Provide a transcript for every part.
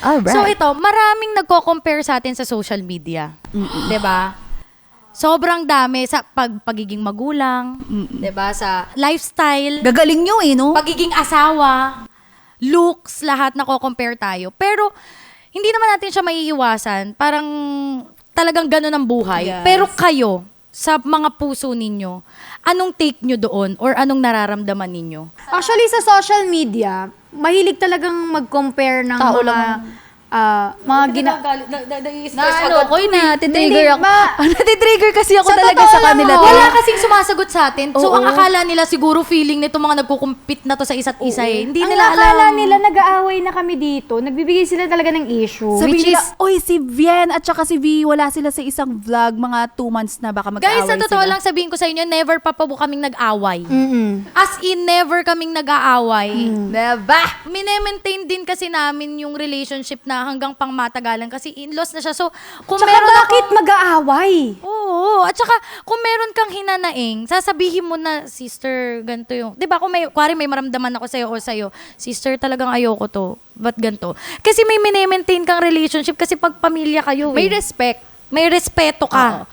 Alright. So ito, maraming nagko-compare sa atin sa social media. 'Di ba? Sobrang dami sa pagiging magulang, 'di ba? Sa lifestyle, Gagaling nyo no? pagiging asawa, looks, lahat nako-compare tayo. Pero hindi naman natin siya maiiwasan. Parang talagang ganun ang buhay. Yes. Pero kayo, sa mga puso ninyo, anong take nyo doon or anong nararamdaman ninyo? Actually, sa social media, mahilig talagang mag-compare ng Tao mga lang. Natitrigger ako. Ba- Natitrigger kasi ako Sa talaga totoo sa lang, kanila. oh. Wala kasing sumasagot sa atin. So, Oo. ang akala nila siguro feeling nito mga nagkukumpit na to sa isa't isa eh. Hindi Ang nila akala alam. nila nag-aaway na kami dito, nagbibigay sila talaga ng issue. Sabi which nila, is, oy, si Vien at saka si V, wala sila sa isang vlog, mga 2 months na baka mag-aaway Guys, sa totoo sila. lang sabihin ko sa inyo, never pa po kaming nag-away. mm As in, never kaming nag-aaway. Diba? Mine-maintain din kasi namin yung relationship na hanggang pang matagalan kasi in-laws na siya. So, kung Tsaka meron bakit mag-aaway? Oo. At saka, kung meron kang hinanaing, sasabihin mo na, sister, ganito yung... Di ba, kung kuwari may maramdaman ako sa'yo o sa'yo, sister, talagang ayoko to. Ba't ganito? Kasi may mine-maintain kang relationship kasi pag pamilya kayo May eh. respect. May respeto Oo. ka.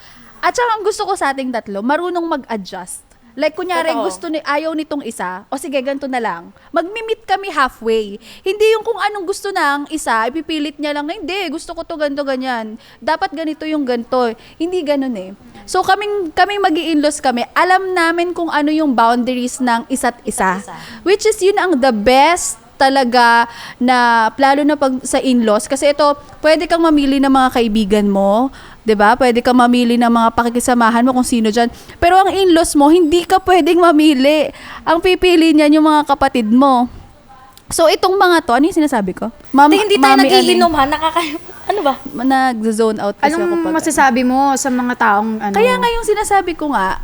At saka ang gusto ko sa ating tatlo, marunong mag-adjust. Like, kunyari, Totoo. ayaw nitong isa, o sige, ganito na lang. Mag-meet kami halfway. Hindi yung kung anong gusto ng isa, ipipilit niya lang, hindi, gusto ko to ganito, ganyan. Dapat ganito yung ganito. Hindi ganun eh. So, kaming mag-i-inlaws kami, alam namin kung ano yung boundaries ng isa't isa. Which is, yun ang the best talaga na lalo na pag sa in-laws kasi ito pwede kang mamili ng mga kaibigan mo, 'di ba? Pwede kang mamili ng mga pakikisamahan mo kung sino diyan. Pero ang in-laws mo hindi ka pwedeng mamili. Ang pipili niyan yung mga kapatid mo. So itong mga to, ano yung sinasabi ko? Hindi tayo nagiinom ha, ano ba? Nag-zone out kasi ako Anong pag... masasabi mo sa mga taong ano? Kaya nga yung sinasabi ko nga,